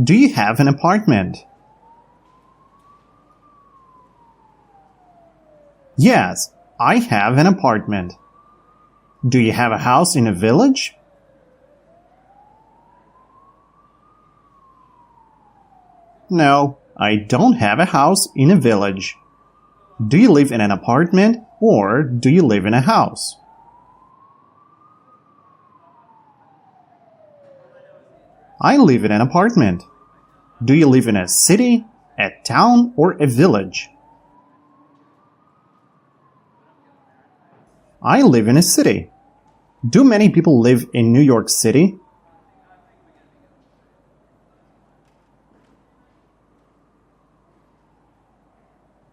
Do you have an apartment? Yes, I have an apartment. Do you have a house in a village? No, I don't have a house in a village. Do you live in an apartment or do you live in a house? I live in an apartment. Do you live in a city, a town, or a village? I live in a city. Do many people live in New York City?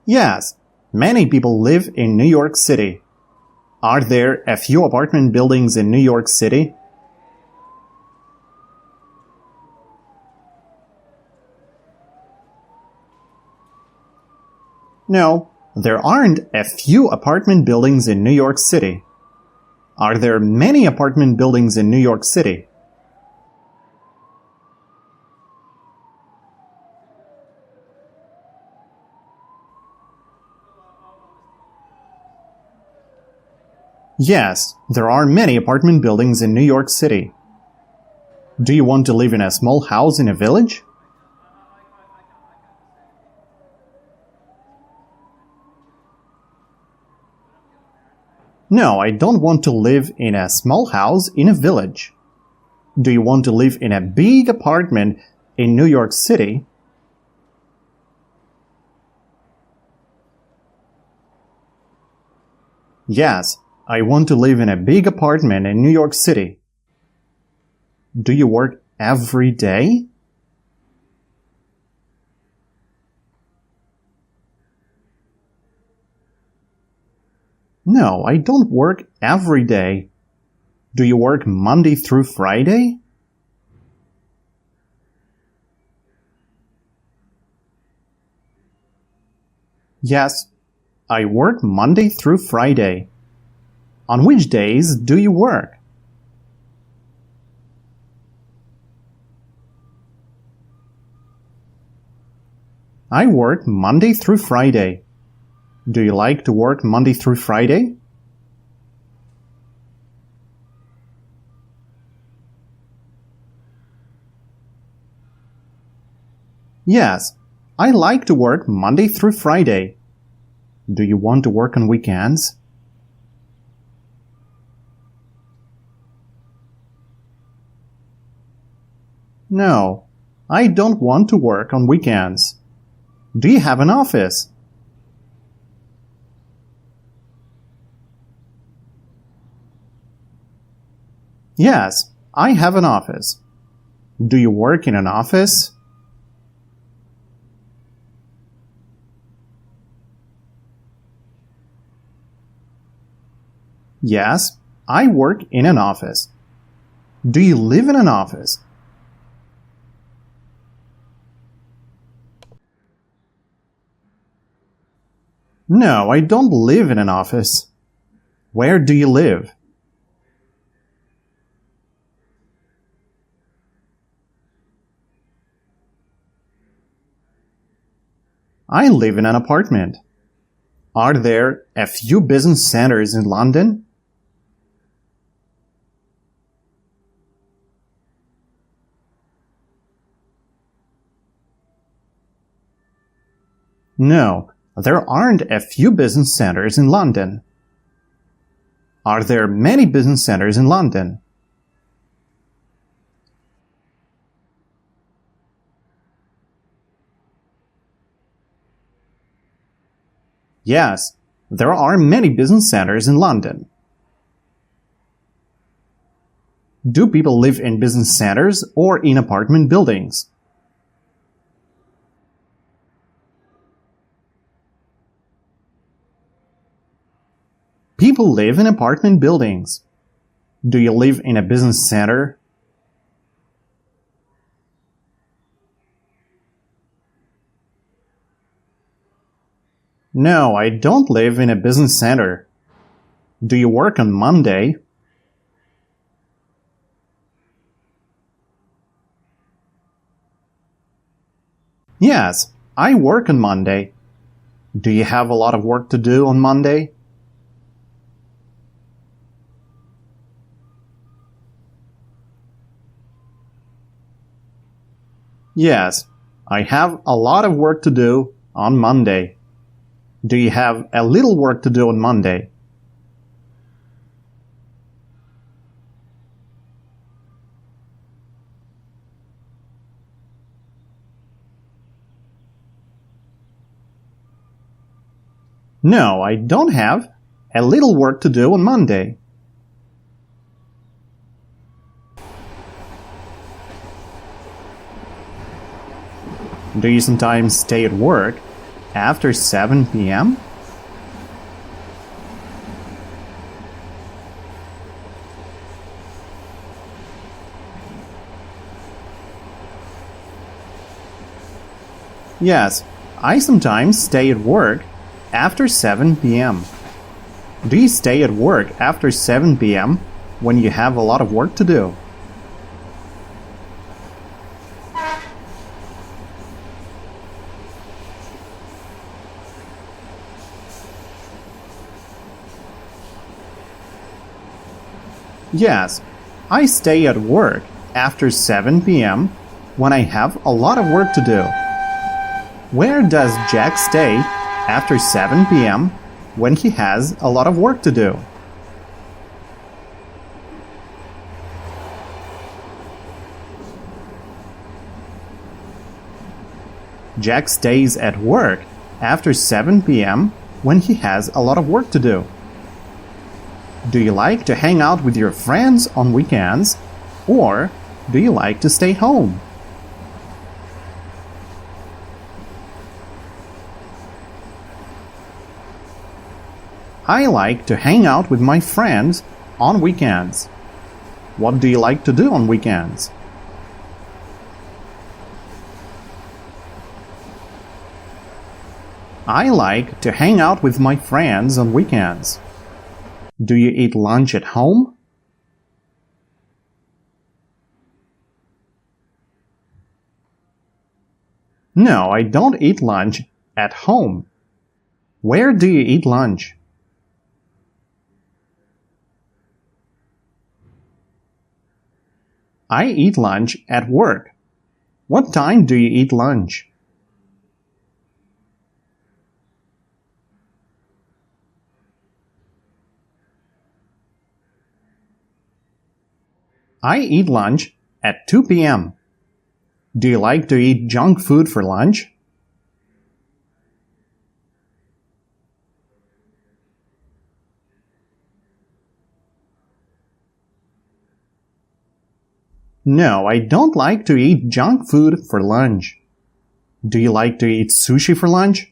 Yes, many people live in New York City. Are there a few apartment buildings in New York City? No, there aren't a few apartment buildings in New York City. Are there many apartment buildings in New York City? Yes, there are many apartment buildings in New York City. Do you want to live in a small house in a village? No, I don't want to live in a small house in a village. Do you want to live in a big apartment in New York City? Yes, I want to live in a big apartment in New York City. Do you work every day? No, I don't work every day. Do you work Monday through Friday? Yes, I work Monday through Friday. On which days do you work? I work Monday through Friday. Do you like to work Monday through Friday? Yes, I like to work Monday through Friday. Do you want to work on weekends? No, I don't want to work on weekends. Do you have an office? Yes, I have an office. Do you work in an office? Yes, I work in an office. Do you live in an office? No, I don't live in an office. Where do you live? I live in an apartment. Are there a few business centers in London? No, there aren't a few business centers in London. Are there many business centers in London? Yes, there are many business centers in London. Do people live in business centers or in apartment buildings? People live in apartment buildings. Do you live in a business center? No, I don't live in a business center. Do you work on Monday? Yes, I work on Monday. Do you have a lot of work to do on Monday? Yes, I have a lot of work to do on Monday. Do you have a little work to do on Monday? No, I don't have a little work to do on Monday. Do you sometimes stay at work after 7 p.m.? Yes, I sometimes stay at work after 7 p.m. Do you stay at work after 7 p.m. when you have a lot of work to do? Yes, I stay at work after 7 p.m. when I have a lot of work to do. Where does Jack stay after 7 p.m. when he has a lot of work to do? Jack stays at work after 7 p.m. when he has a lot of work to do. Do you like to hang out with your friends on weekends, or do you like to stay home? I like to hang out with my friends on weekends. What do you like to do on weekends? I like to hang out with my friends on weekends. Do you eat lunch at home? No, I don't eat lunch at home. Where do you eat lunch? I eat lunch at work. What time do you eat lunch? I eat lunch at 2 p.m. Do you like to eat junk food for lunch? No, I don't like to eat junk food for lunch. Do you like to eat sushi for lunch?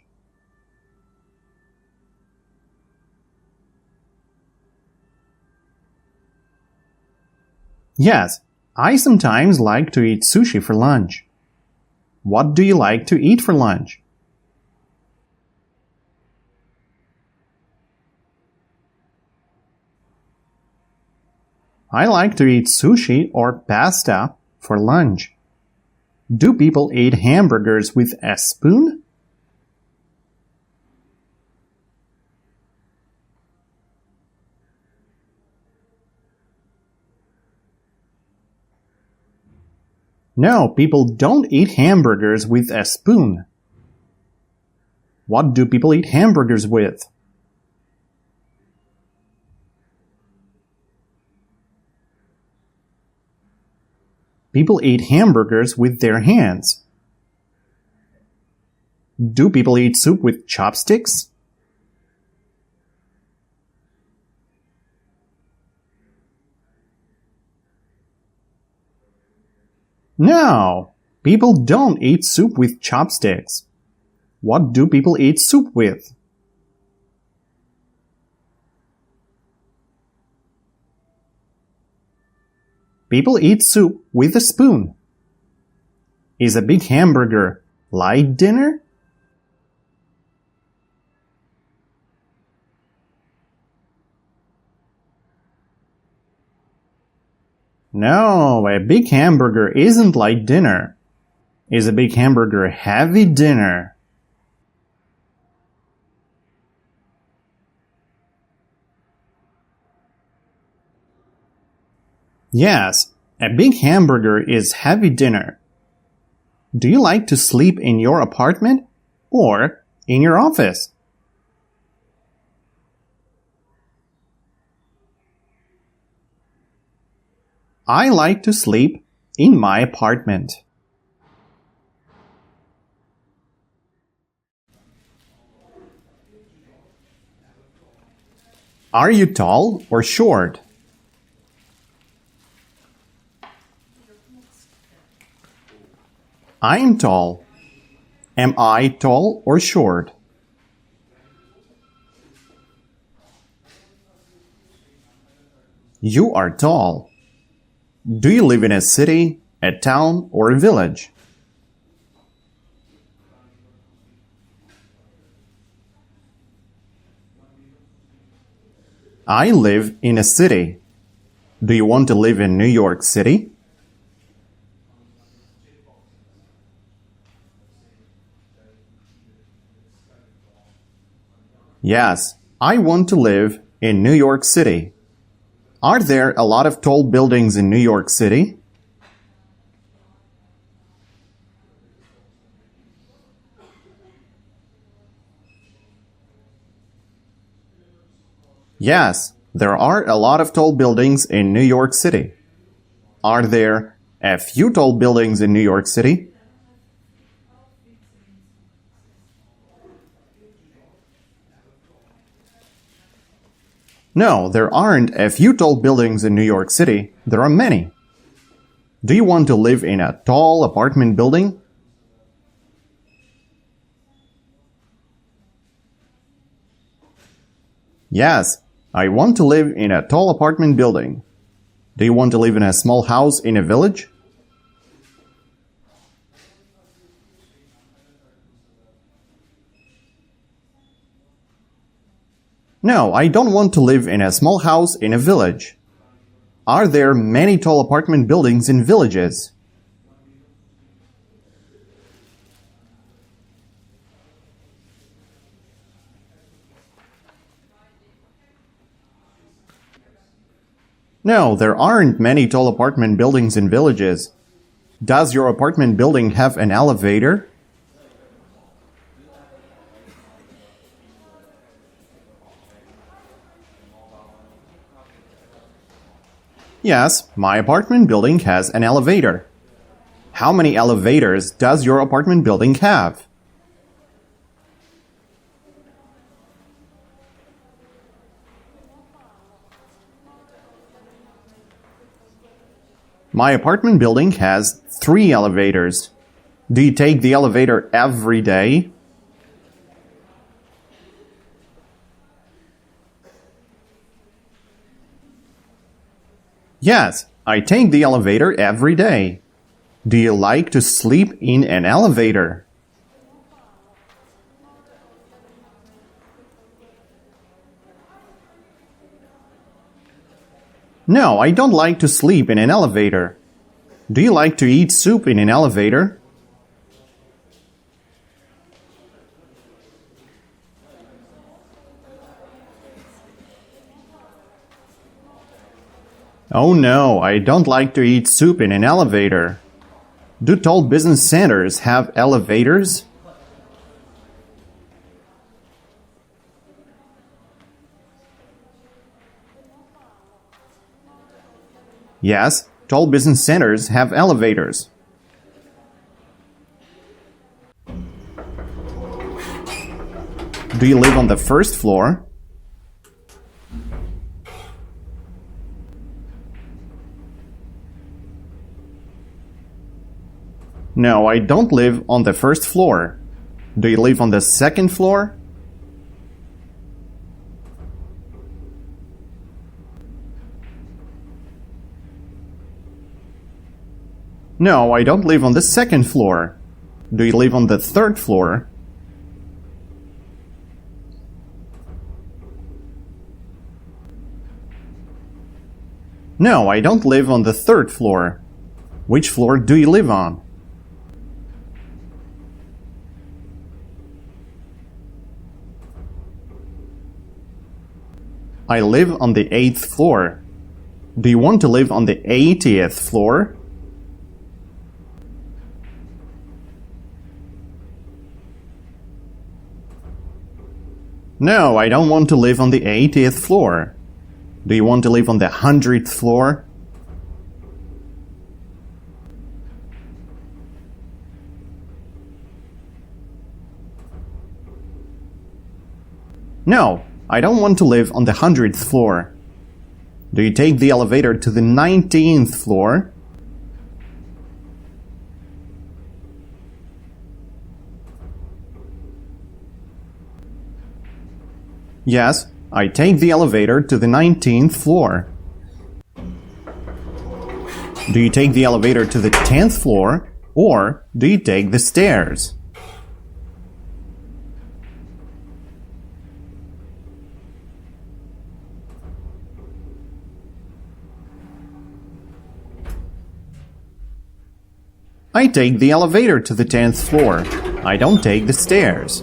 Yes, I sometimes like to eat sushi for lunch. What do you like to eat for lunch? I like to eat sushi or pasta for lunch. Do people eat hamburgers with a spoon? No, people don't eat hamburgers with a spoon. What do people eat hamburgers with? People eat hamburgers with their hands. Do people eat soup with chopsticks? No, people don't eat soup with chopsticks. What do people eat soup with? People eat soup with a spoon. Is a big hamburger light dinner? No, a big hamburger isn't light dinner. Is a big hamburger a heavy dinner? Yes, a big hamburger is heavy dinner. Do you like to sleep in your apartment or in your office? I like to sleep in my apartment. Are you tall or short? I'm tall. Am I tall or short? You are tall. Do you live in a city, a town, or a village? I live in a city. Do you want to live in New York City? Yes, I want to live in New York City. Are there a lot of tall buildings in New York City? Yes, there are a lot of tall buildings in New York City. Are there a few tall buildings in New York City? No, there aren't a few tall buildings in New York City. There are many. Do you want to live in a tall apartment building? Yes, I want to live in a tall apartment building. Do you want to live in a small house in a village? No, I don't want to live in a small house in a village. Are there many tall apartment buildings in villages? No, there aren't many tall apartment buildings in villages. Does your apartment building have an elevator? Yes, my apartment building has an elevator. How many elevators does your apartment building have? My apartment building has 3 elevators. Do you take the elevator every day? Yes, I take the elevator every day. Do you like to sleep in an elevator? No, I don't like to sleep in an elevator. Do you like to eat soup in an elevator? Oh no, I don't like to eat soup in an elevator. Do tall business centers have elevators? Yes, tall business centers have elevators. Do you live on the first floor? No, I don't live on the first floor. Do you live on the second floor? No, I don't live on the second floor. Do you live on the third floor? No, I don't live on the third floor. Which floor do you live on? I live on the 8th floor. Do you want to live on the 80th floor? No, I don't want to live on the 80th floor. Do you want to live on the 100th floor? No, I don't want to live on the 100th floor. Do you take the elevator to the 19th floor? Yes, I take the elevator to the 19th floor. Do you take the elevator to the 10th floor, or do you take the stairs? I take the elevator to the 10th floor. I don't take the stairs.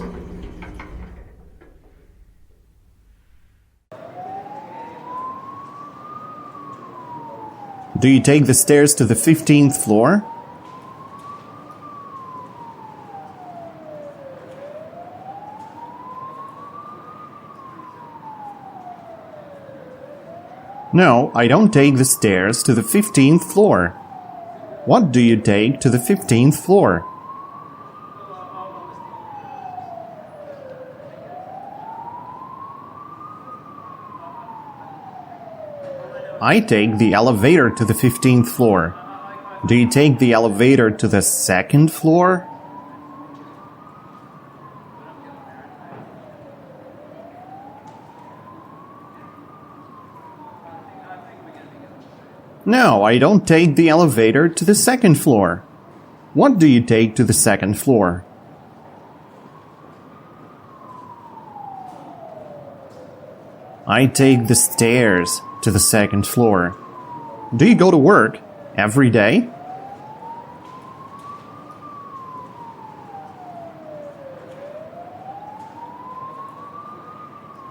Do you take the stairs to the 15th floor? No, I don't take the stairs to the 15th floor. What do you take to the 15th floor? I take the elevator to the 15th floor. Do you take the elevator to the 2nd floor? No, I don't take the elevator to the 2nd floor. What do you take to the 2nd floor? I take the stairs to the 2nd floor. Do you go to work every day?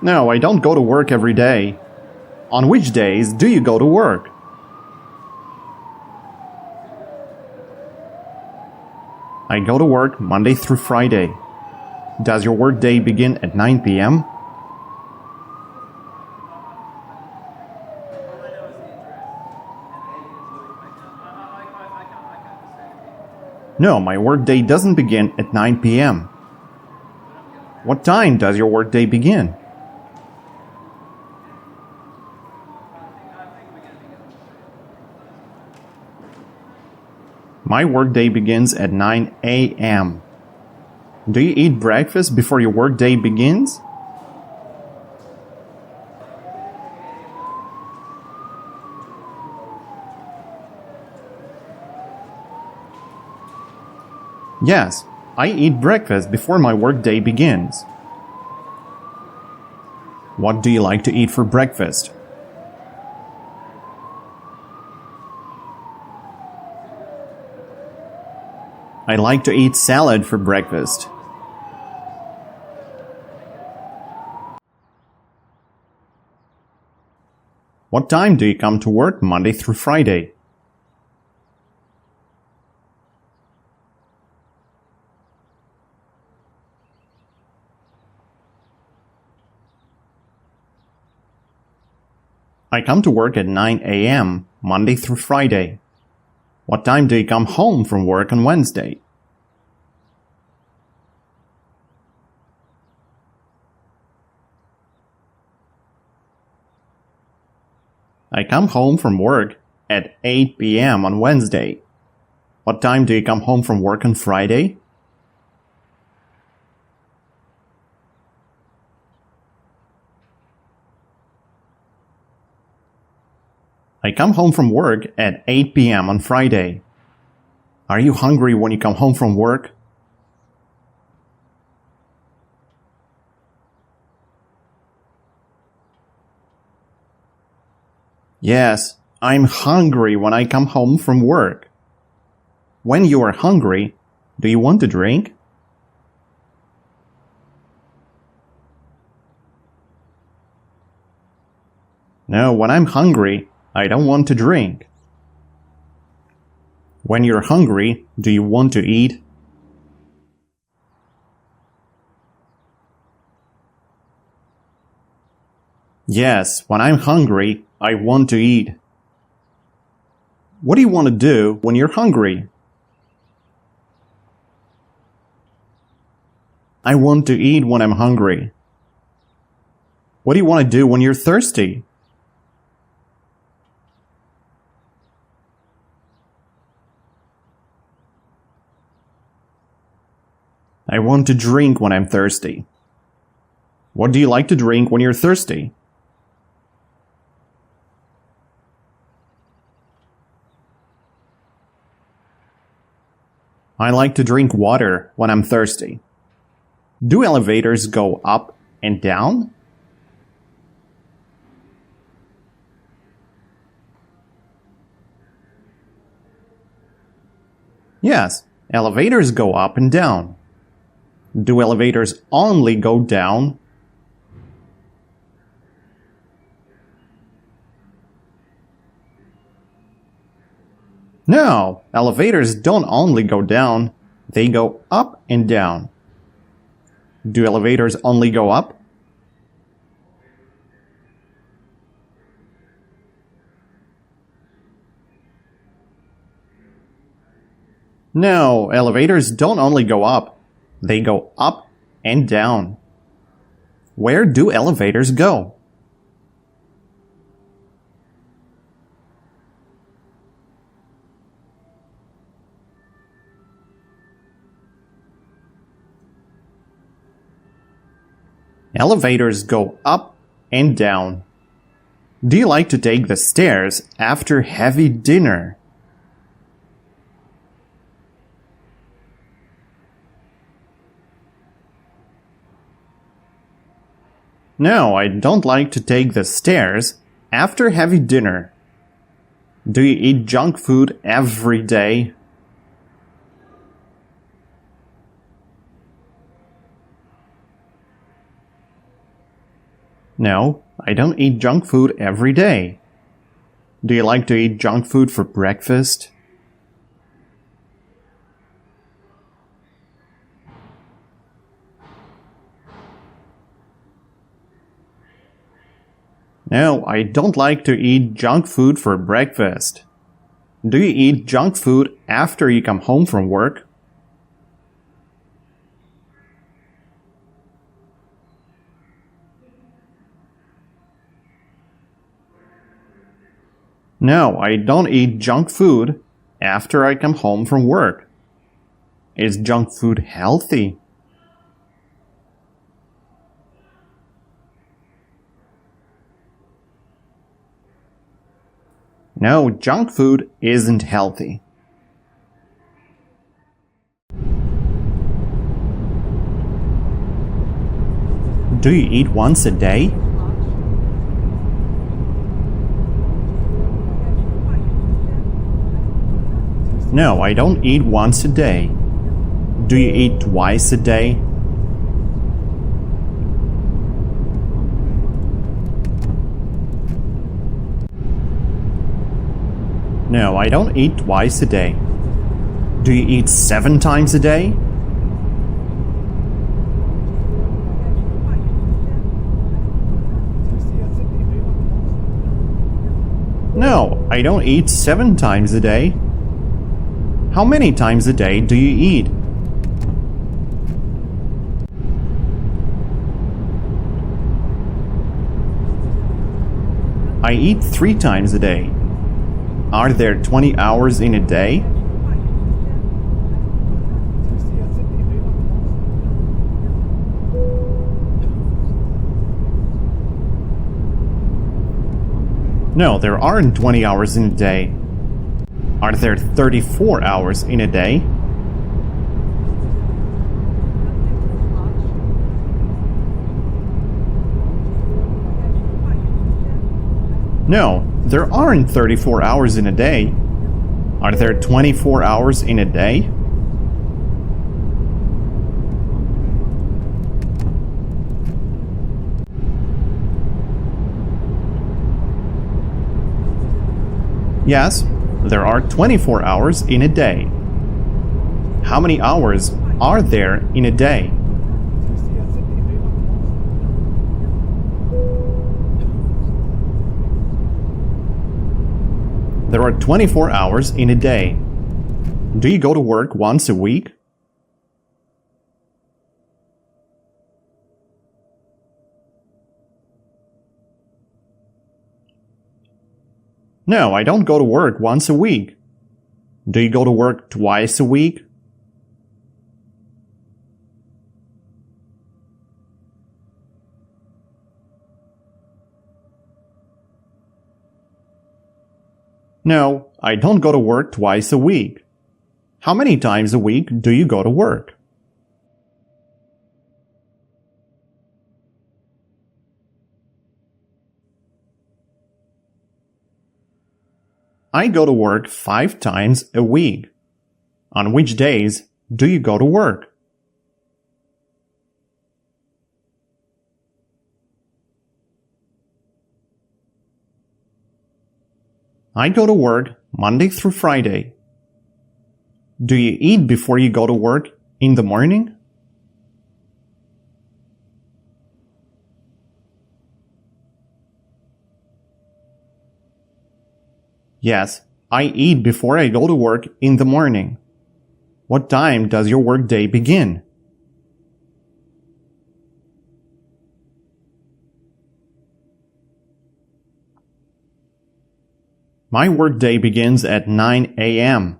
No, I don't go to work every day. On which days do you go to work? I go to work Monday through Friday. Does your workday begin at 9 p.m.? No, my workday doesn't begin at 9 p.m. What time does your workday begin? My workday begins at 9 a.m. Do you eat breakfast before your workday begins? Yes, I eat breakfast before my workday begins. What do you like to eat for breakfast? I like to eat salad for breakfast. What time do you come to work Monday through Friday? I come to work at 9 a.m. Monday through Friday. What time do you come home from work on Wednesday? I come home from work at 8 p.m. on Wednesday. What time do you come home from work on Friday? I come home from work at 8 p.m. on Friday. Are you hungry when you come home from work? Yes, I'm hungry when I come home from work. When you are hungry, do you want to drink? No, when I'm hungry, I don't want to drink. When you're hungry, do you want to eat? Yes, when I'm hungry, I want to eat. What do you want to do when you're hungry? I want to eat when I'm hungry. What do you want to do when you're thirsty? I want to drink when I'm thirsty. What do you like to drink when you're thirsty? I like to drink water when I'm thirsty. Do elevators go up and down? Yes, elevators go up and down. Do elevators only go down? No, elevators don't only go down, they go up and down. Do elevators only go up? No, elevators don't only go up, they go up and down. Where do elevators go? Elevators go up and down. Do you like to take the stairs after heavy dinner? No, I don't like to take the stairs after heavy dinner. Do you eat junk food every day? No, I don't eat junk food every day. Do you like to eat junk food for breakfast? No, I don't like to eat junk food for breakfast. Do you eat junk food after you come home from work? No, I don't eat junk food after I come home from work. Is junk food healthy? No, junk food isn't healthy. Do you eat once a day? No, I don't eat once a day. Do you eat twice a day? No, I don't eat twice a day. Do you eat 7 times a day? No, I don't eat 7 times a day. How many times a day do you eat? I eat 3 times a day. Are there 20 hours in a day? No, there aren't 20 hours in a day. Are there 34 hours in a day? No, there aren't 34 hours in a day. Are there 24 hours in a day? Yes, there are 24 hours in a day. How many hours are there in a day? There are 24 hours in a day. Do you go to work once a week? No, I don't go to work once a week. Do you go to work twice a week? No, I don't go to work twice a week. How many times a week do you go to work? I go to work 5 times a week. On which days do you go to work? I go to work Monday through Friday. Do you eat before you go to work in the morning? Yes, I eat before I go to work in the morning. What time does your workday begin? My workday begins at 9 a.m.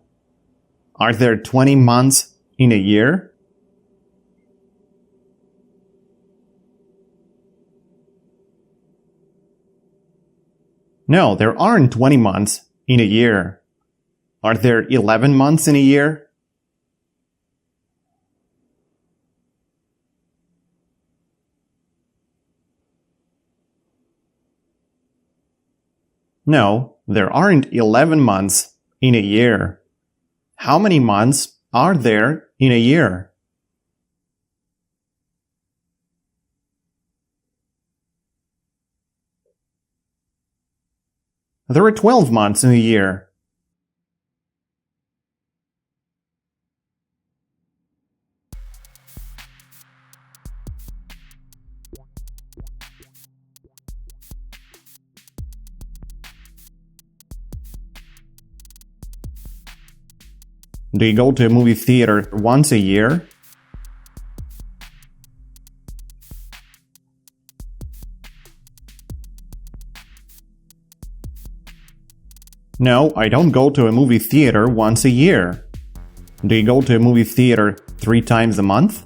Are there 20 months in a year? No, there aren't 20 months in a year. Are there 11 months in a year? No, there aren't 11 months in a year. How many months are there in a year? There are 12 months in a year. Do you go to a movie theater once a year? No, I don't go to a movie theater once a year. Do you go to a movie theater 3 times a month?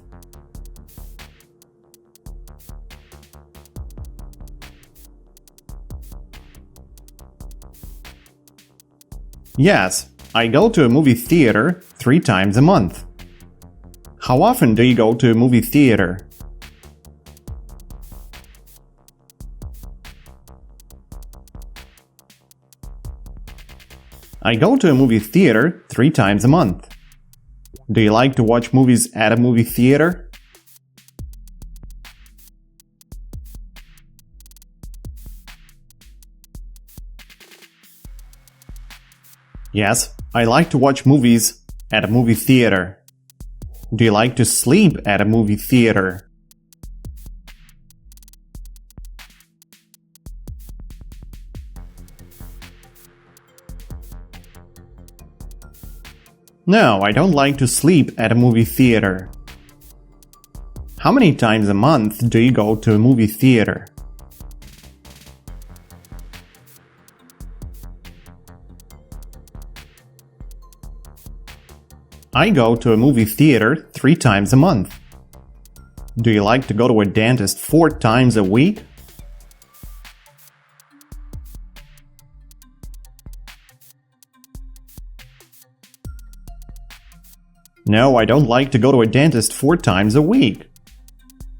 Yes, I go to a movie theater 3 times a month. How often do you go to a movie theater? I go to a movie theater 3 times a month. Do you like to watch movies at a movie theater? Yes, I like to watch movies at a movie theater. Do you like to sleep at a movie theater? No, I don't like to sleep at a movie theater. How many times a month do you go to a movie theater? I go to a movie theater 3 times a month. Do you like to go to a dentist 4 times a week? No, I don't like to go to a dentist 4 times a week.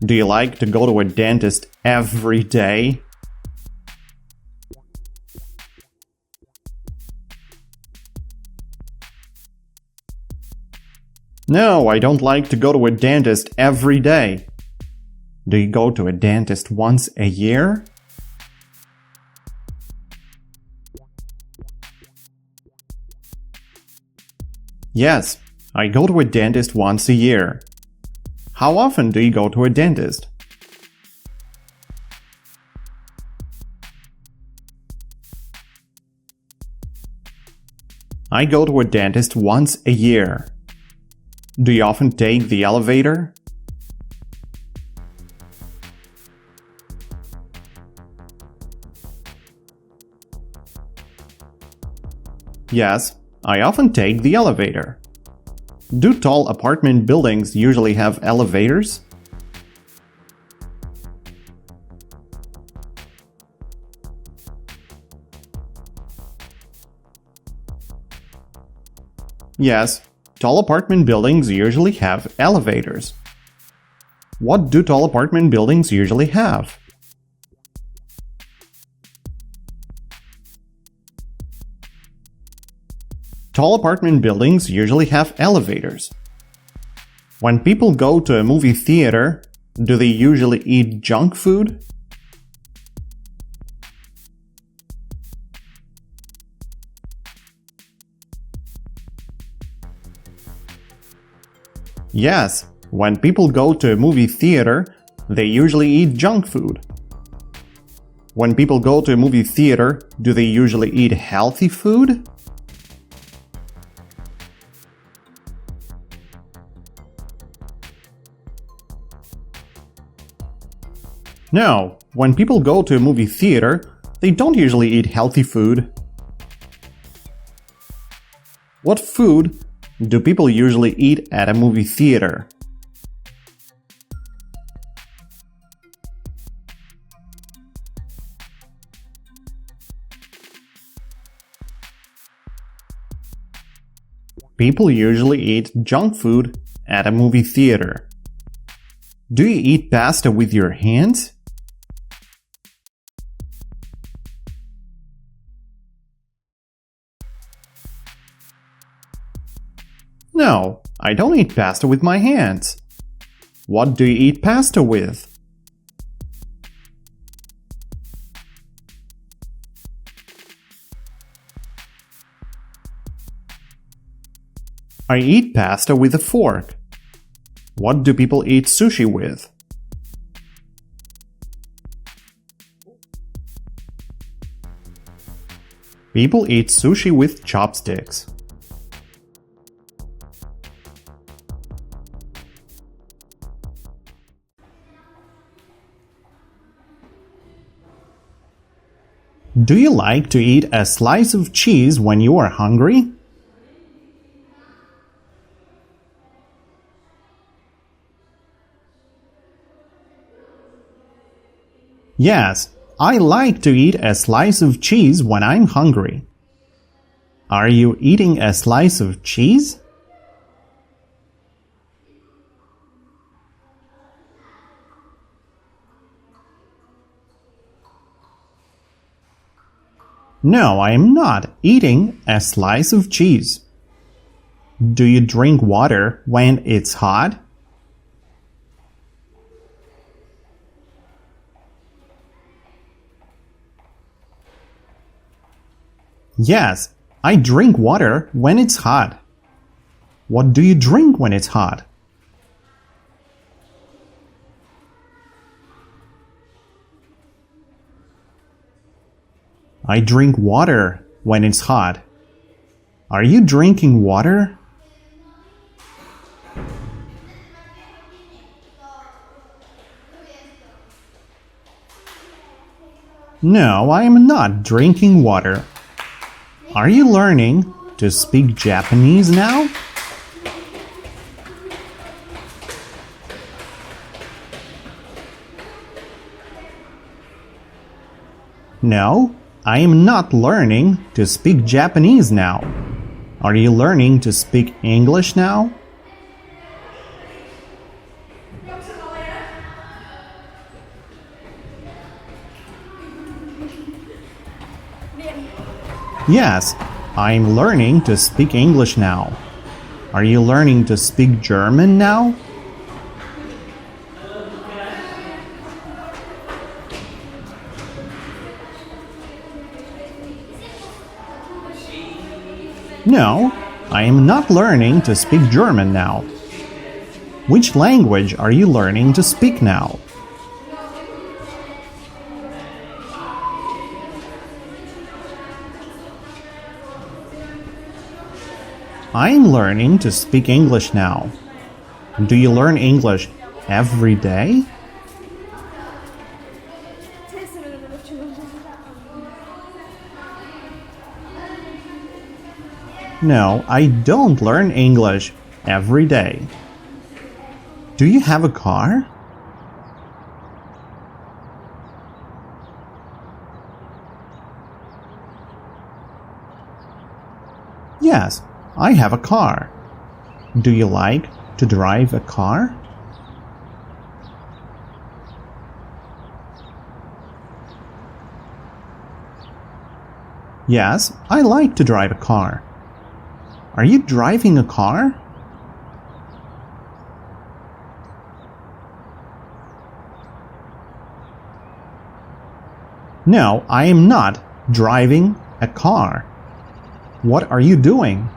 Do you like to go to a dentist every day? No, I don't like to go to a dentist every day. Do you go to a dentist once a year? Yes, I go to a dentist once a year. How often do you go to a dentist? I go to a dentist once a year. Do you often take the elevator? Yes, I often take the elevator. Do tall apartment buildings usually have elevators? Yes, tall apartment buildings usually have elevators. What do tall apartment buildings usually have? Tall apartment buildings usually have elevators. When people go to a movie theater, do they usually eat junk food? Yes, when people go to a movie theater, they usually eat junk food. When people go to a movie theater, do they usually eat healthy food? No, when people go to a movie theater, they don't usually eat healthy food. What food do people usually eat at a movie theater? People usually eat junk food at a movie theater. Do you eat pasta with your hands? No, I don't eat pasta with my hands. What do you eat pasta with? I eat pasta with a fork. What do people eat sushi with? People eat sushi with chopsticks. Do you like to eat a slice of cheese when you are hungry? Yes, I like to eat a slice of cheese when I'm hungry. Are you eating a slice of cheese? No, I am not eating a slice of cheese. Do you drink water when it's hot? Yes, I drink water when it's hot. What do you drink when it's hot? I drink water when it's hot. Are you drinking water? No, I am not drinking water. Are you learning to speak Japanese now? No, I am not learning to speak Japanese now. Are you learning to speak English now? Yes, I'm learning to speak English now. Are you learning to speak German now? No, I am not learning to speak German now. Which language are you learning to speak now? I'm learning to speak English now. Do you learn English every day? No, I don't learn English every day. Do you have a car? Yes, I have a car. Do you like to drive a car? Yes, I like to drive a car. Are you driving a car? No, I am not driving a car. What are you doing?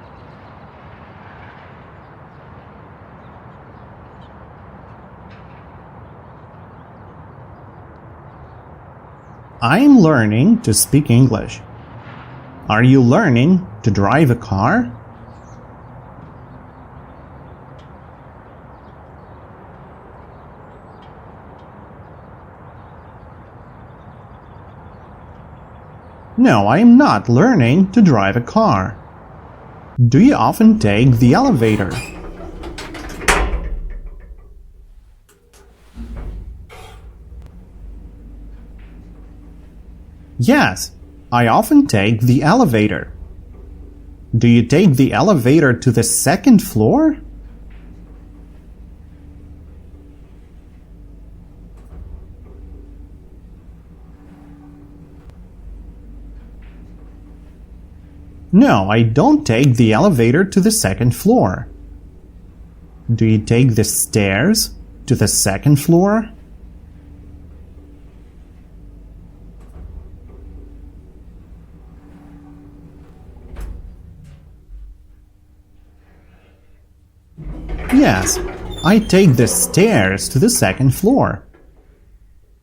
I'm learning to speak English. Are you learning to drive a car? No, I am not learning to drive a car. Do you often take the elevator? Yes, I often take the elevator. Do you take the elevator to the second floor? No, I don't take the elevator to the second floor. Do you take the stairs to the second floor? Yes, I take the stairs to the second floor.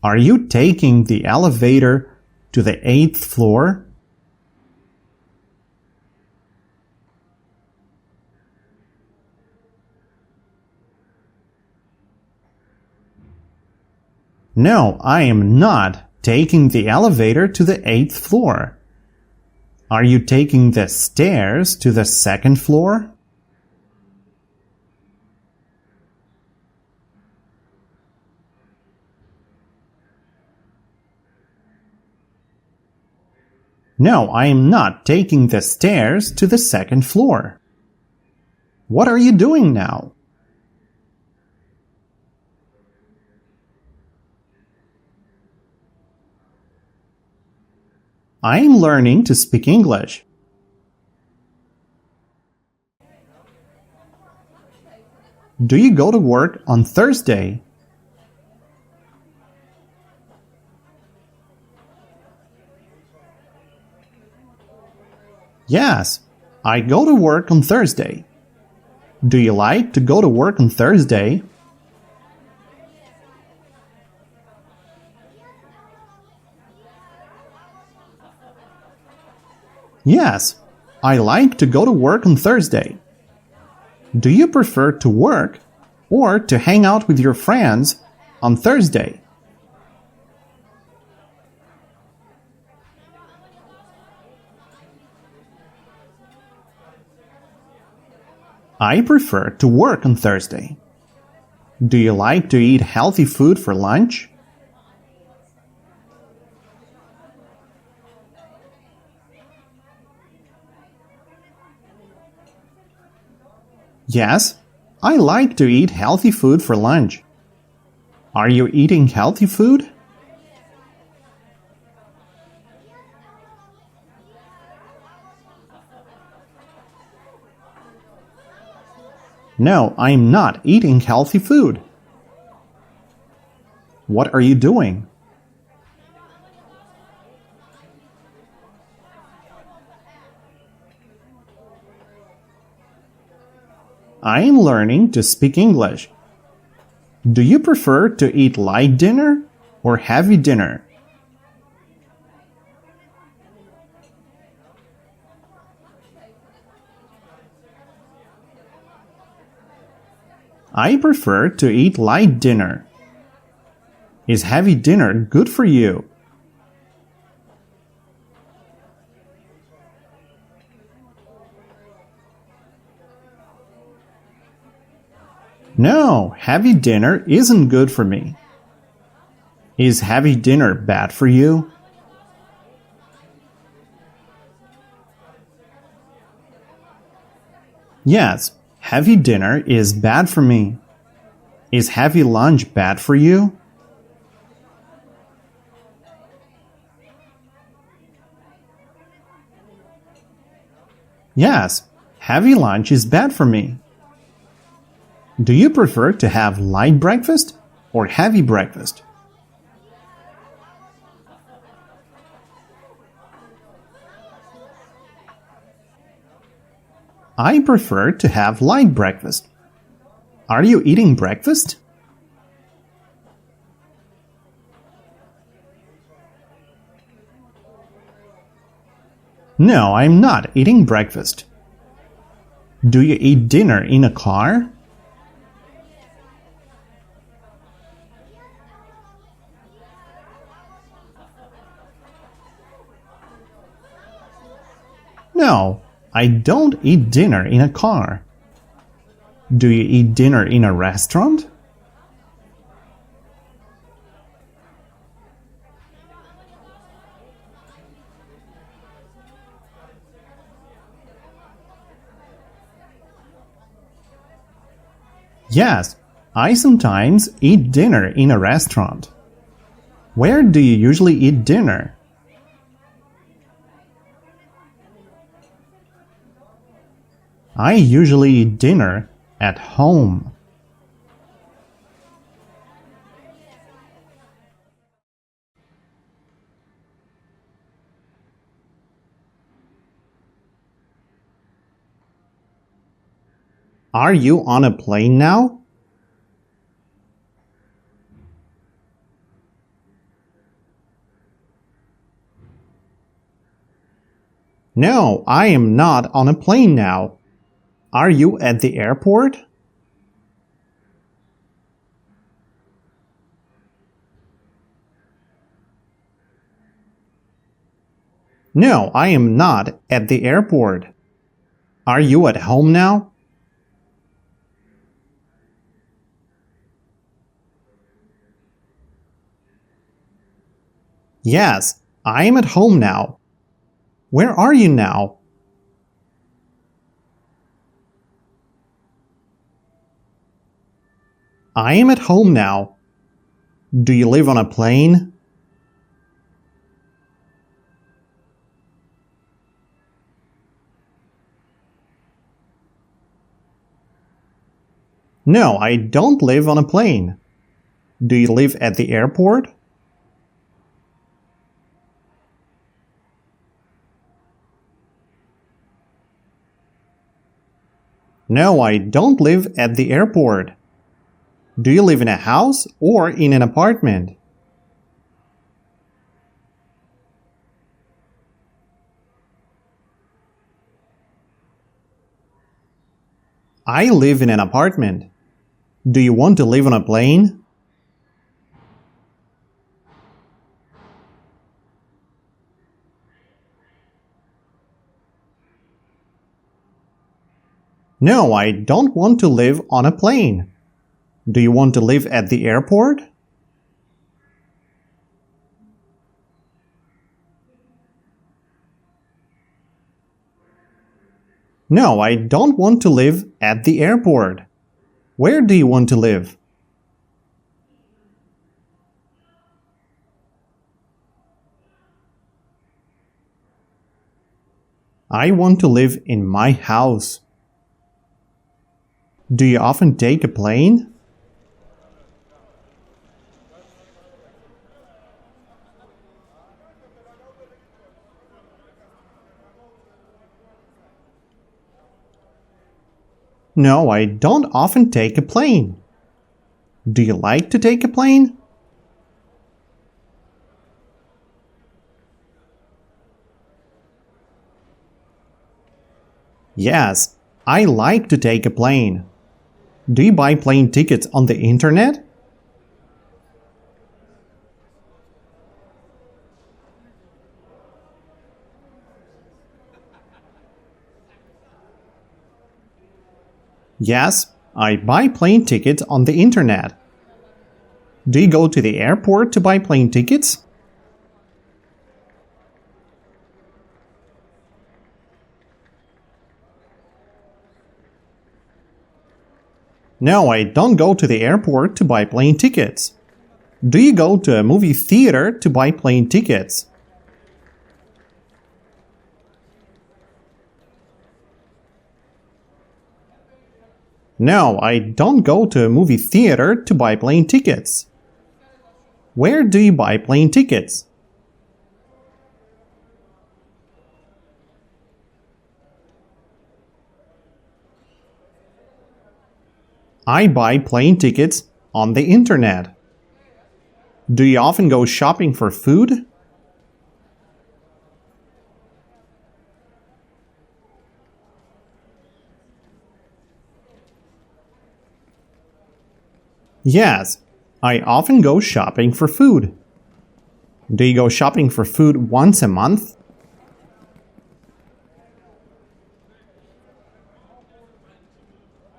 Are you taking the elevator to the 8th floor? No, I am not taking the elevator to the 8th floor. Are you taking the stairs to the second floor? No, I am not taking the stairs to the second floor. What are you doing now? I am learning to speak English. Do you go to work on Thursday? Yes, I go to work on Thursday. Do you like to go to work on Thursday? Yes, I like to go to work on Thursday. Do you prefer to work or to hang out with your friends on Thursday? I prefer to work on Thursday. Do you like to eat healthy food for lunch? Yes, I like to eat healthy food for lunch. Are you eating healthy food? No, I'm not eating healthy food. What are you doing? I am learning to speak English. Do you prefer to eat light dinner or heavy dinner? I prefer to eat light dinner. Is heavy dinner good for you? No, heavy dinner isn't good for me. Is heavy dinner bad for you? Yes, heavy dinner is bad for me. Is heavy lunch bad for you? Yes, heavy lunch is bad for me. Do you prefer to have light breakfast or heavy breakfast? I prefer to have light breakfast. Are you eating breakfast? No, I'm not eating breakfast. Do you eat dinner in a car? No, I don't eat dinner in a car. Do you eat dinner in a restaurant? Yes, I sometimes eat dinner in a restaurant. Where do you usually eat dinner? I usually eat dinner at home. Are you on a plane now? No, I am not on a plane now. Are you at the airport? No, I am not at the airport. Are you at home now? Yes, I am at home now. Where are you now? I am at home now. Do you live on a plane? No, I don't live on a plane. Do you live at the airport? No, I don't live at the airport. Do you live in a house or in an apartment? I live in an apartment. Do you want to live on a plane? No, I don't want to live on a plane. Do you want to live at the airport? No, I don't want to live at the airport. Where do you want to live? I want to live in my house. Do you often take a plane? No, I don't often take a plane. Do you like to take a plane? Yes, I like to take a plane. Do you buy plane tickets on the internet? Yes, I buy plane tickets on the internet. Do you go to the airport to buy plane tickets? No, I don't go to the airport to buy plane tickets. Do you go to a movie theater to buy plane tickets? No, I don't go to a movie theater to buy plane tickets. Where do you buy plane tickets? I buy plane tickets on the internet. Do you often go shopping for food? Yes, I often go shopping for food. Do you go shopping for food once a month?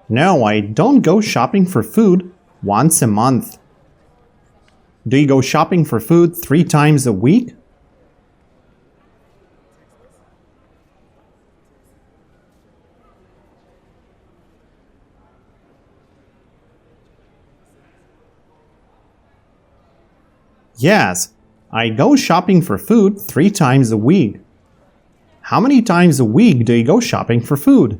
No, I don't go shopping for food once a month. Do you go shopping for food 3 times a week? Yes, I go shopping for food 3 times a week. How many times a week do you go shopping for food?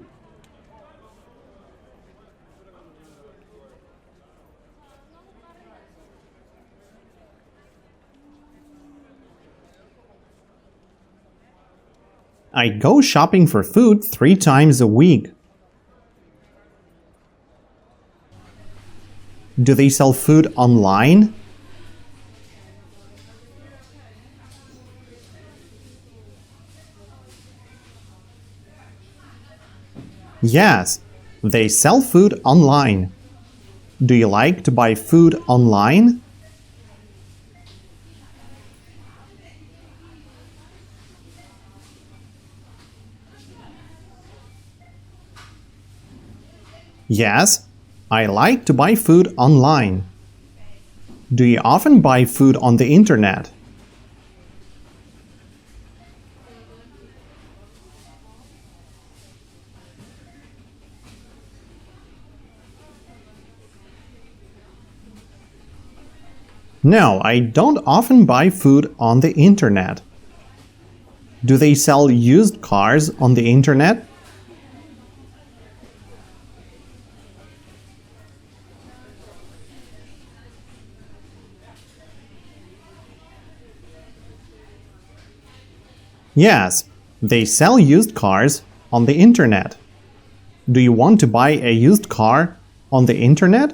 I go shopping for food 3 times a week. Do they sell food online? Yes, they sell food online. Do you like to buy food online? Yes, I like to buy food online. Do you often buy food on the internet? No, I don't often buy food on the internet. Do they sell used cars on the internet? Yes, they sell used cars on the internet. Do you want to buy a used car on the internet?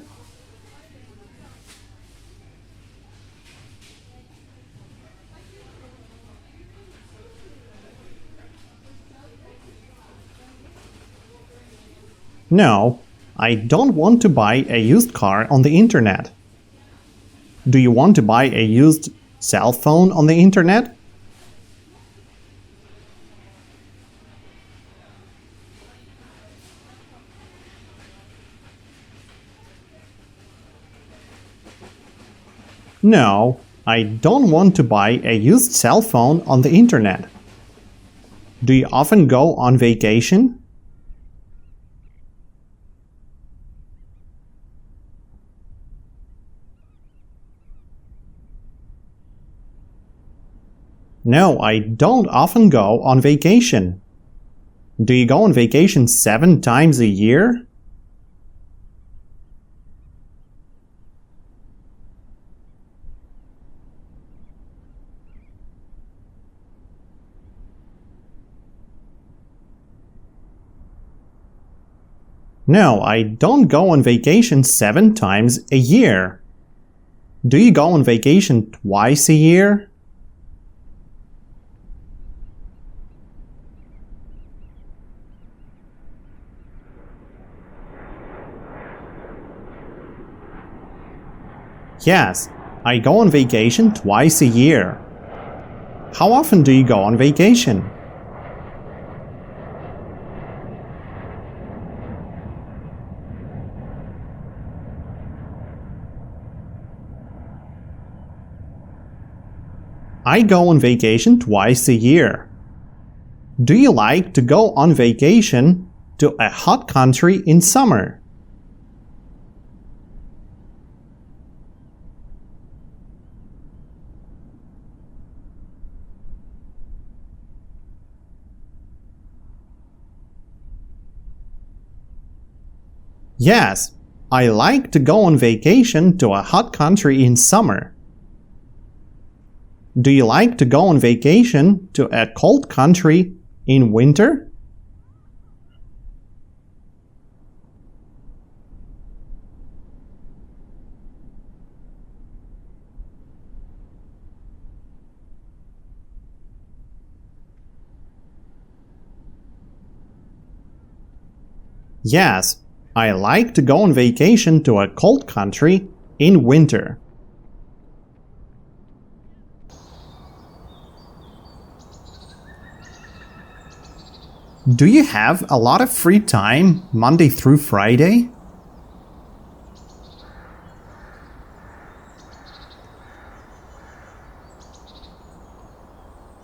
No, I don't want to buy a used car on the internet. Do you want to buy a used cell phone on the internet? No, I don't want to buy a used cell phone on the internet. Do you often go on vacation? No, I don't often go on vacation. Do you go on vacation 7 times a year? No, I don't go on vacation 7 times a year. Do you go on vacation twice a year? Yes, I go on vacation twice a year. How often do you go on vacation? I go on vacation twice a year. Do you like to go on vacation to a hot country in summer? Yes, I like to go on vacation to a hot country in summer. Do you like to go on vacation to a cold country in winter? Yes, I like to go on vacation to a cold country in winter. Do you have a lot of free time Monday through Friday?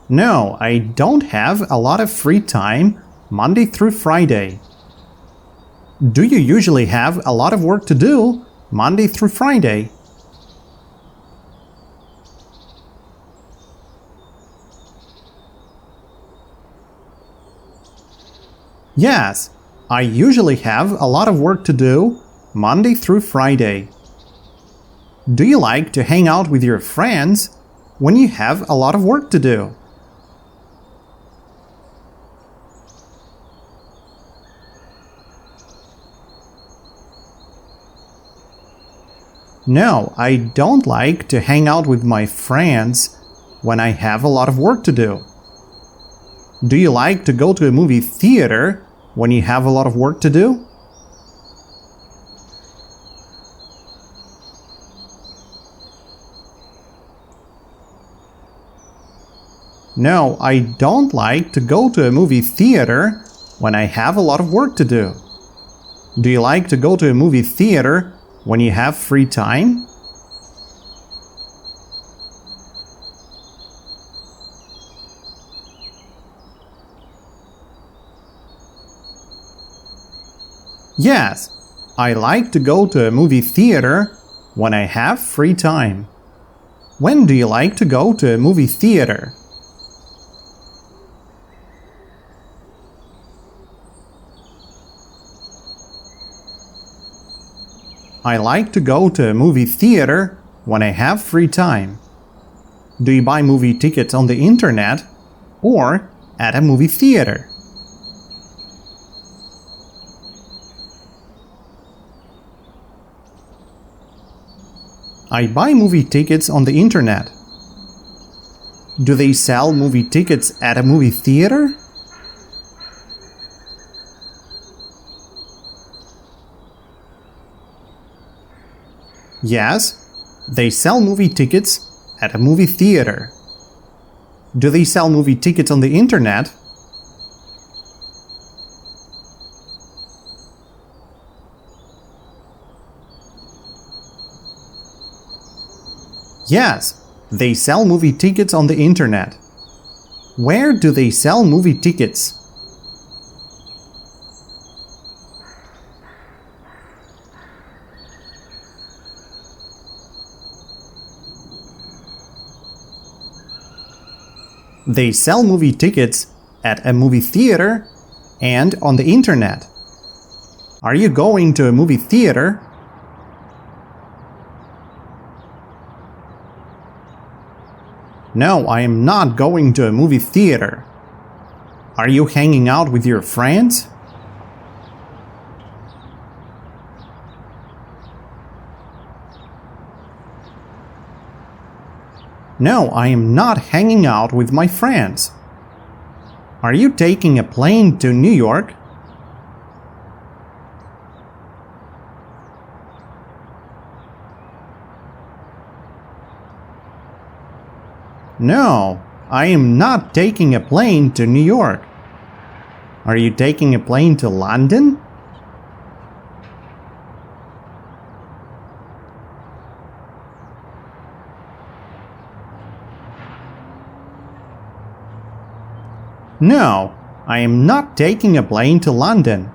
No, I don't have a lot of free time Monday through Friday. Do you usually have a lot of work to do Monday through Friday? Yes, I usually have a lot of work to do Monday through Friday. Do you like to hang out with your friends when you have a lot of work to do? No, I don't like to hang out with my friends when I have a lot of work to do. Do you like to go to a movie theater when you have a lot of work to do? No, I don't like to go to a movie theater when I have a lot of work to do. Do you like to go to a movie theater when you have free time? Yes, I like to go to a movie theater when I have free time. When do you like to go to a movie theater? I like to go to a movie theater when I have free time. Do you buy movie tickets on the internet or at a movie theater? I buy movie tickets on the internet. Do they sell movie tickets at a movie theater? Yes, they sell movie tickets at a movie theater. Do they sell movie tickets on the internet? Yes, they sell movie tickets on the internet. Where do they sell movie tickets? They sell movie tickets at a movie theater and on the internet. Are you going to a movie theater? No, I am not going to a movie theater. Are you hanging out with your friends? No, I am not hanging out with my friends. Are you taking a plane to New York? No, I am not taking a plane to New York. Are you taking a plane to London? No, I am not taking a plane to London.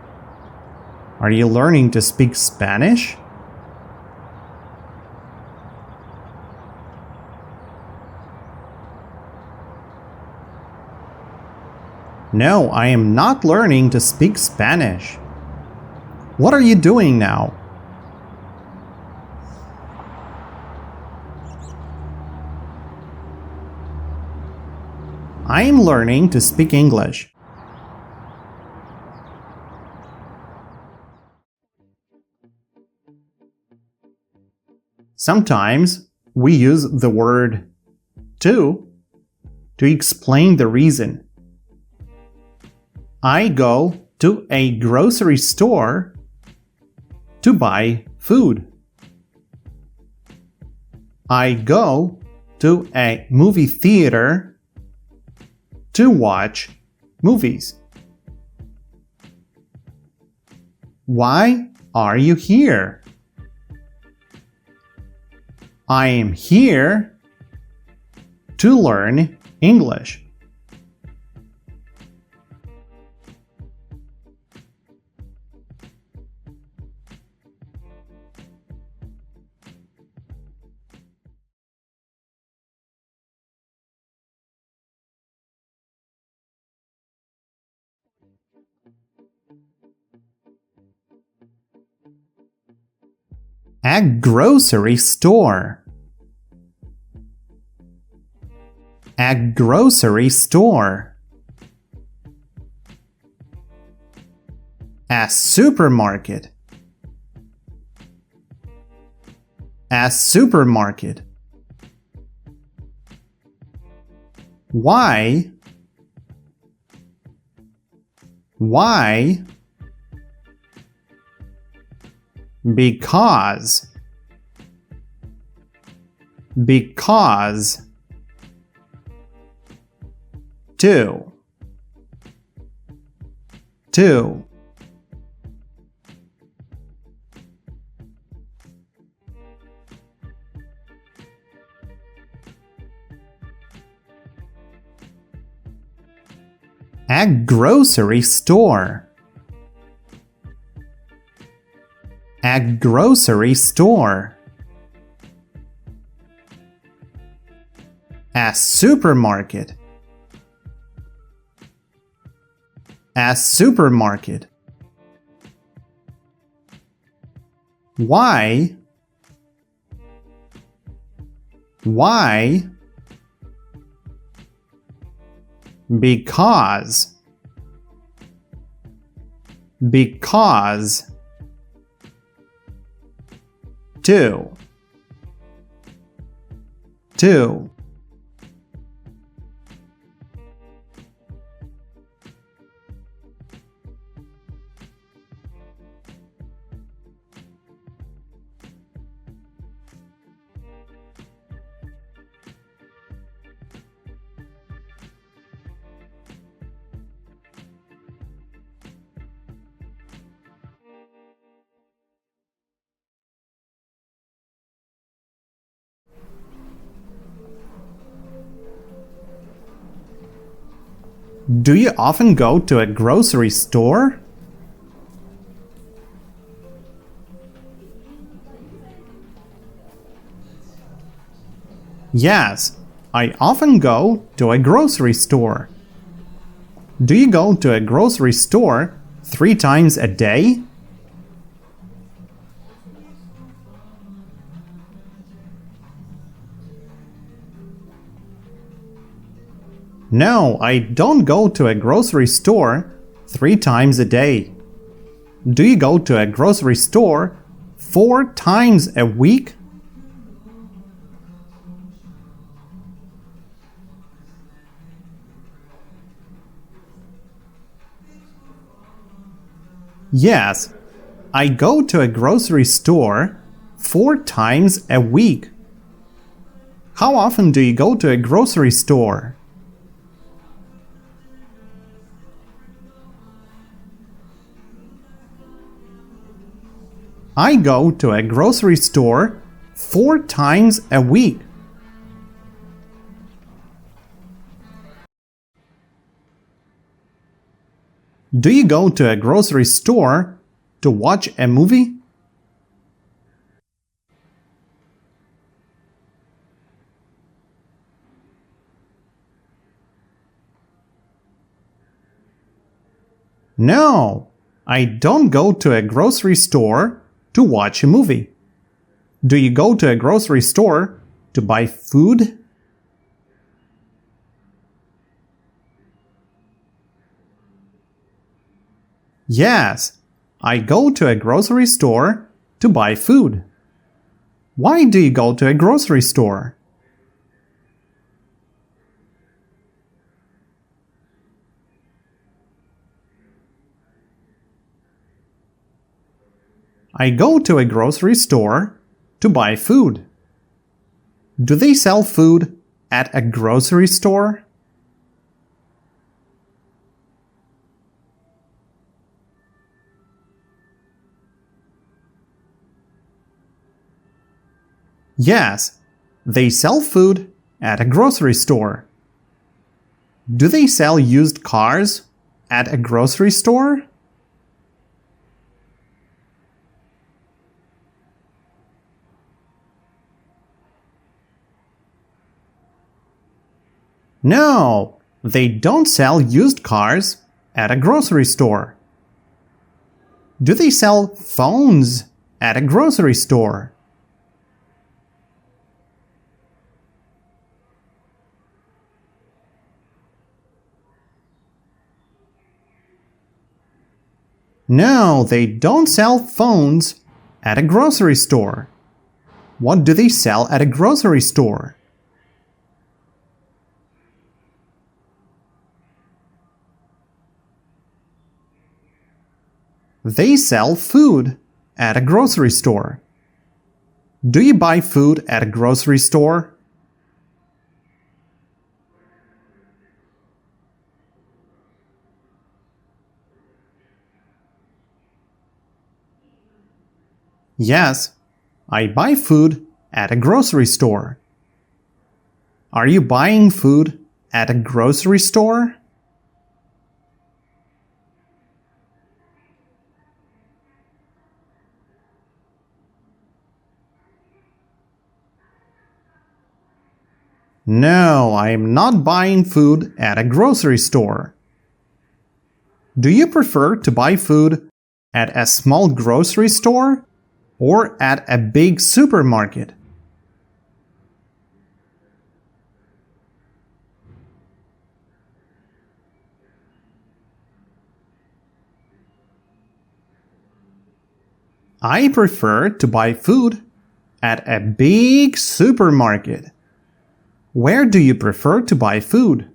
Are you learning to speak Spanish? No, I am not learning to speak Spanish. What are you doing now? I am learning to speak English. Sometimes we use the word to explain the reason. I go to a grocery store to buy food. I go to a movie theater to watch movies. Why are you here? I am here to learn English. A grocery store. A grocery store. A supermarket. A supermarket. Why? Why? Because. Because. To. To. A grocery store. A grocery store. A supermarket. A supermarket. Why? Why? Because. Because. To. To. Do you often go to a grocery store? Yes, I often go to a grocery store. Do you go to a grocery store 3 times a day? No, I don't go to a grocery store 3 times a day. Do you go to a grocery store 4 times a week? Yes, I go to a grocery store 4 times a week. How often do you go to a grocery store? I go to a grocery store 4 times a week. Do you go to a grocery store to watch a movie? No, I don't go to a grocery store to watch a movie. Do you go to a grocery store to buy food? Yes, I go to a grocery store to buy food. Why do you go to a grocery store? I go to a grocery store to buy food. Do they sell food at a grocery store? Yes, they sell food at a grocery store. Do they sell used cars at a grocery store? No, they don't sell used cars at a grocery store. Do they sell phones at a grocery store? No, they don't sell phones at a grocery store. What do they sell at a grocery store? They sell food at a grocery store. Do you buy food at a grocery store? Yes, I buy food at a grocery store. Are you buying food at a grocery store? No, I am not buying food at a grocery store. Do you prefer to buy food at a small grocery store or at a big supermarket? I prefer to buy food at a big supermarket. Where do you prefer to buy food?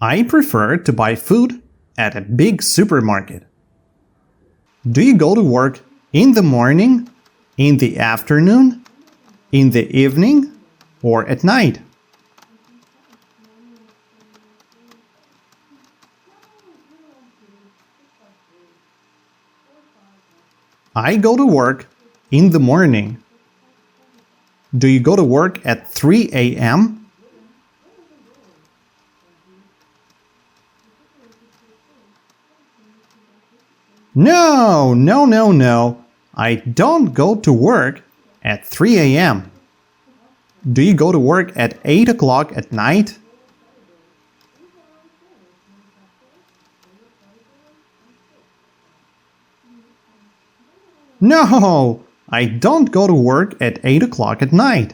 I prefer to buy food at a big supermarket. Do you go to work in the morning, in the afternoon, in the evening, or at night? I go to work in the morning. Do you go to work at 3 a.m.? No, no, no, no. I don't go to work at 3 a.m. Do you go to work at 8 o'clock at night? No, I don't go to work at 8 o'clock at night.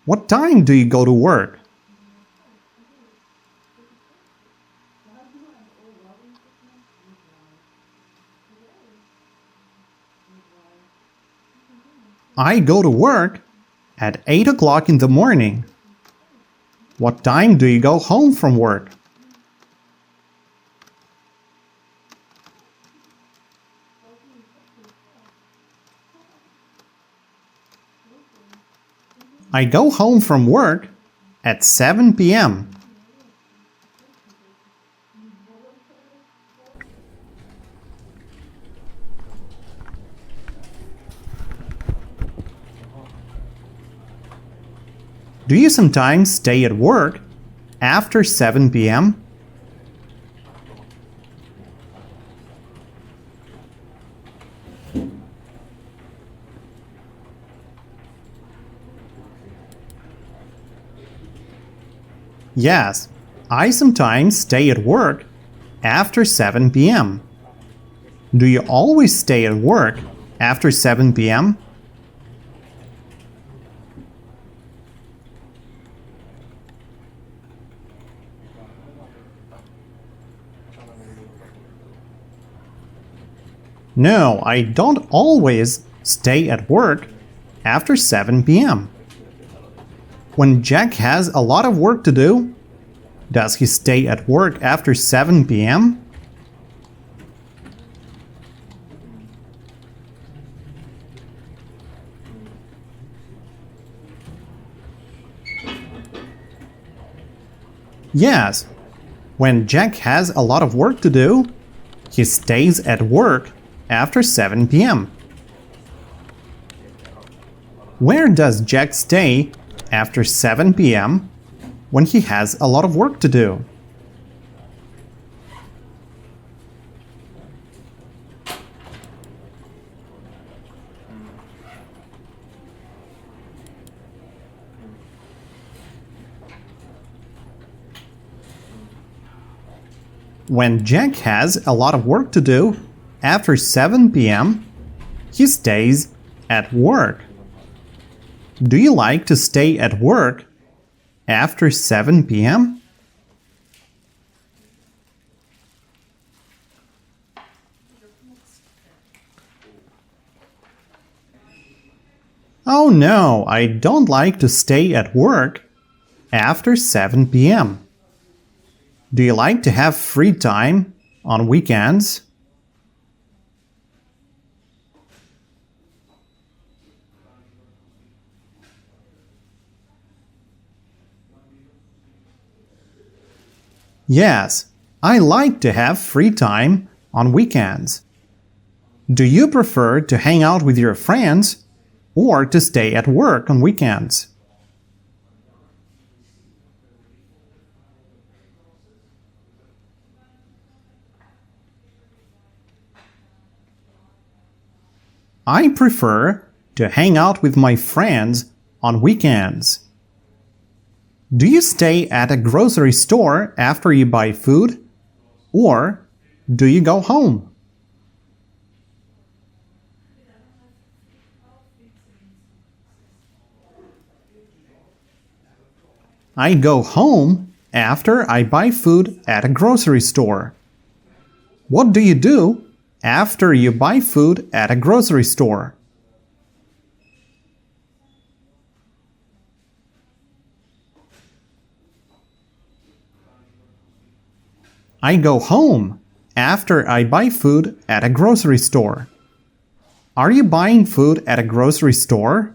What time do you go to work? I go to work At 8 o'clock in the morning. What time do you go home from work? I go home from work at 7 p.m. Do you sometimes stay at work after 7 p.m.? Yes, I sometimes stay at work after 7 p.m. Do you always stay at work after 7 p.m.? No, I don't always stay at work after 7 p.m. When Jack has a lot of work to do, does he stay at work after 7 p.m.? Yes, when Jack has a lot of work to do, he stays at work after 7 p.m. Where does Jack stay after 7 p.m. when he has a lot of work to do? When Jack has a lot of work to do after 7 p.m., he stays at work. Do you like to stay at work after 7 p.m.? Oh no, I don't like to stay at work after 7 p.m. Do you like to have free time on weekends? Yes, I like to have free time on weekends. Do you prefer to hang out with your friends or to stay at work on weekends? I prefer to hang out with my friends on weekends. Do you stay at a grocery store after you buy food? Or do you go home? I go home after I buy food at a grocery store. What do you do after you buy food at a grocery store? I go home after I buy food at a grocery store. Are you buying food at a grocery store?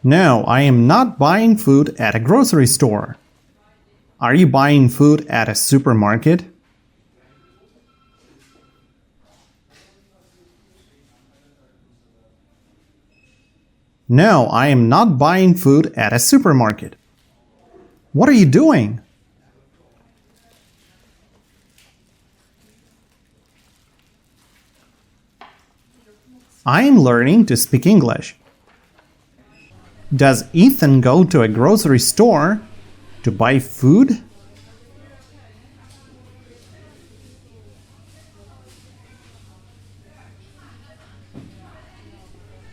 No, I am not buying food at a grocery store. Are you buying food at a supermarket? No, I am not buying food at a supermarket. What are you doing? I am learning to speak English. Does Ethan go to a grocery store to buy food?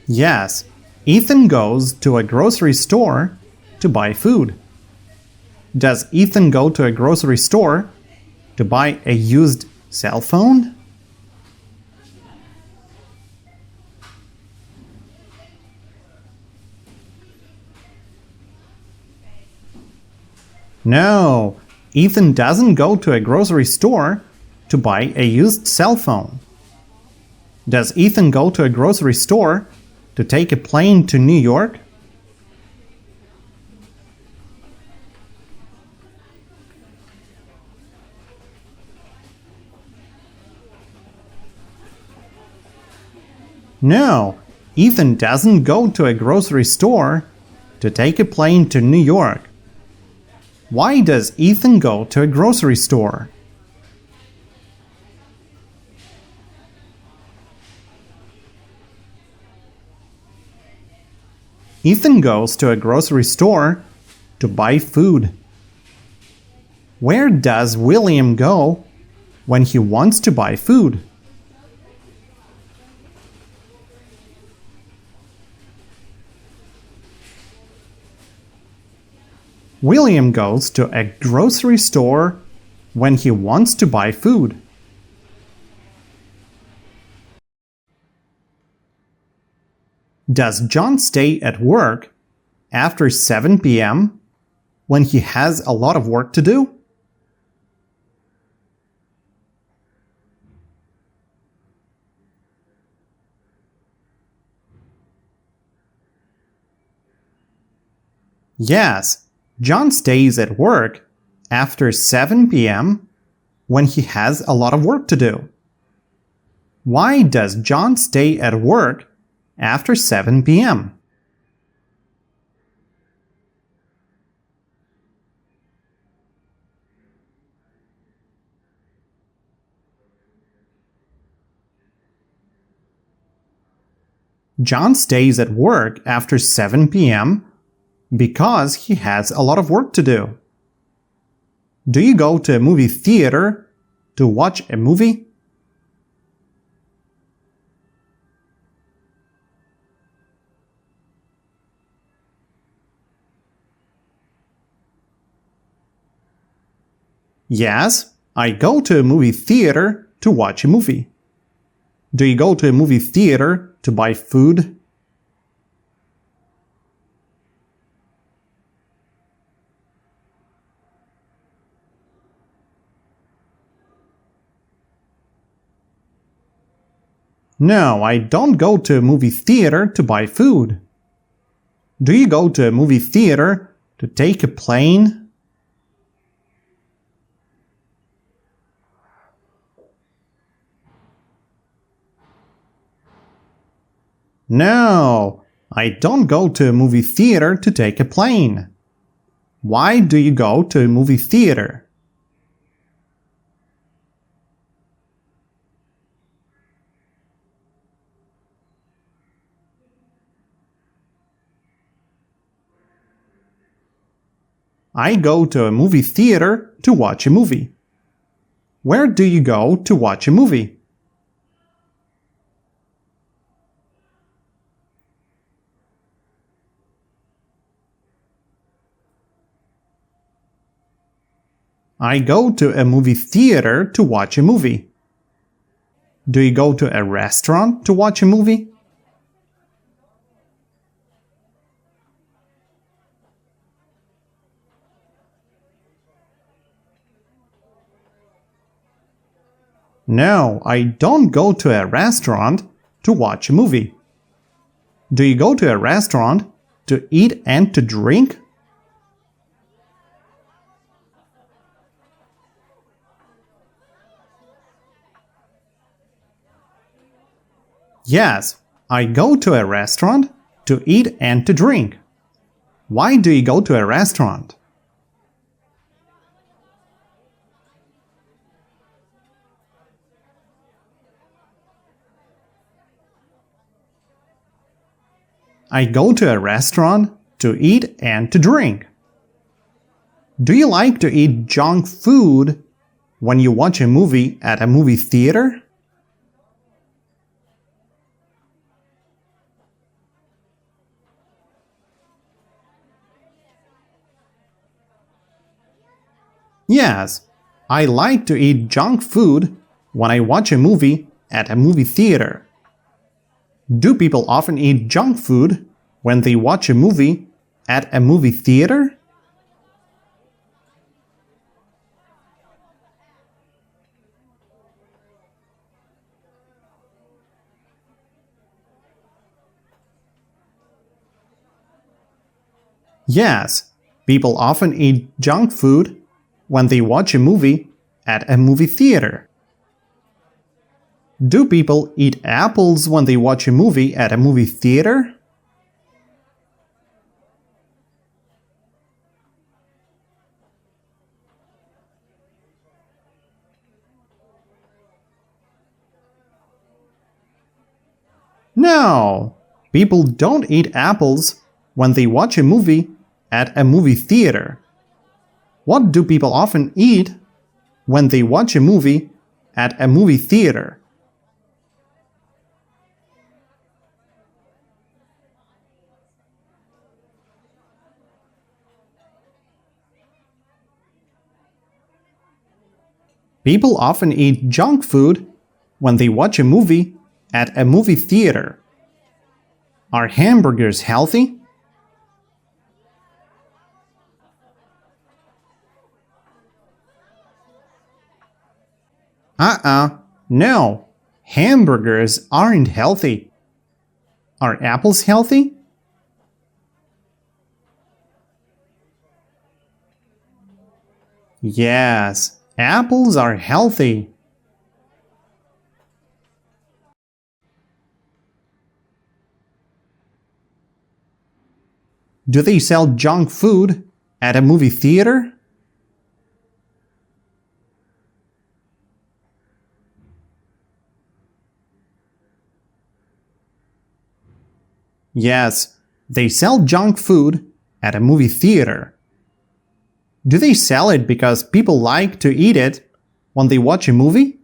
Yes, Ethan goes to a grocery store to buy food. Does Ethan go to a grocery store to buy a used cell phone? No, Ethan doesn't go to a grocery store to buy a used cell phone. Does Ethan go to a grocery store to take a plane to New York? No, Ethan doesn't go to a grocery store to take a plane to New York. Why does Ethan go to a grocery store? Ethan goes to a grocery store to buy food. Where does William go when he wants to buy food? William goes to a grocery store when he wants to buy food. Does John stay at work after 7 p.m. when he has a lot of work to do? Yes, John stays at work after 7 p.m. when he has a lot of work to do. Why does John stay at work after 7 p.m.? John stays at work after 7 p.m. because he has a lot of work to do. Do you go to a movie theater to watch a movie? Yes, I go to a movie theater to watch a movie. Do you go to a movie theater to buy food? No, I don't go to a movie theater to buy food. Do you go to a movie theater to take a plane? No, I don't go to a movie theater to take a plane. Why do you go to a movie theater? I go to a movie theater to watch a movie. Where do you go to watch a movie? I go to a movie theater to watch a movie. Do you go to a restaurant to watch a movie? No, I don't go to a restaurant to watch a movie. Do you go to a restaurant to eat and to drink? Yes, I go to a restaurant to eat and to drink. Why do you go to a restaurant? I go to a restaurant to eat and to drink. Do you like to eat junk food when you watch a movie at a movie theater? Yes, I like to eat junk food when I watch a movie at a movie theater. Do people often eat junk food when they watch a movie at a movie theater? Yes, people often eat junk food when they watch a movie at a movie theater. Do people eat apples when they watch a movie at a movie theater? No, people don't eat apples when they watch a movie at a movie theater. What do people often eat when they watch a movie at a movie theater? People often eat junk food when they watch a movie at a movie theater. Are hamburgers healthy? No. Hamburgers aren't healthy. Are apples healthy? Yes, apples are healthy. Do they sell junk food at a movie theater? Yes, they sell junk food at a movie theater. Do they sell it because people like to eat it when they watch a movie?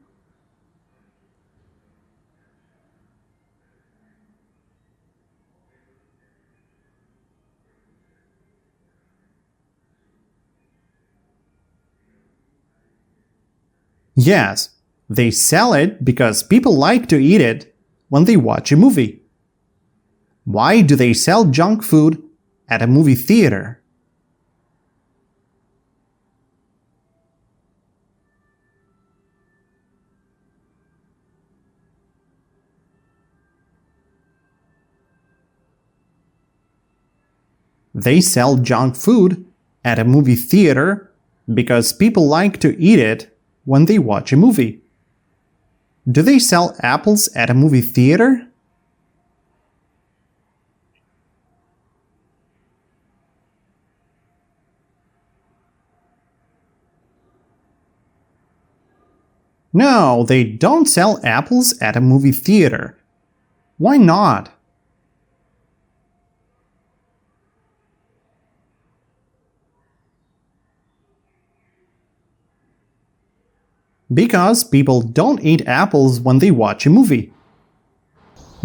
Yes, they sell it because people like to eat it when they watch a movie. Why do they sell junk food at a movie theater? They sell junk food at a movie theater because people like to eat it when they watch a movie. Do they sell apples at a movie theater? No, they don't sell apples at a movie theater. Why not? Because people don't eat apples when they watch a movie.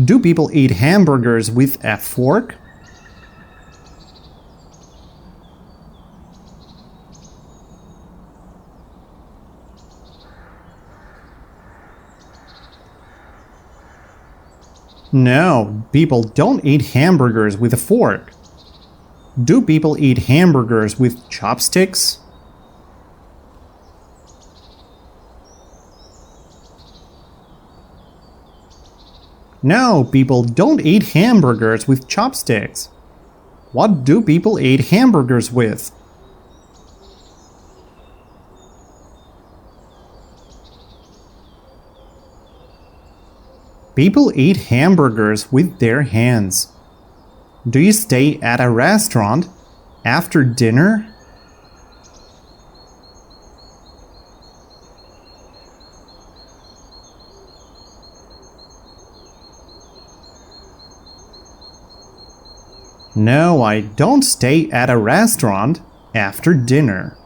Do people eat hamburgers with a fork? No, people don't eat hamburgers with a fork. Do people eat hamburgers with chopsticks? No, people don't eat hamburgers with chopsticks. What do people eat hamburgers with? People eat hamburgers with their hands. Do you stay at a restaurant after dinner? No, I don't stay at a restaurant after dinner.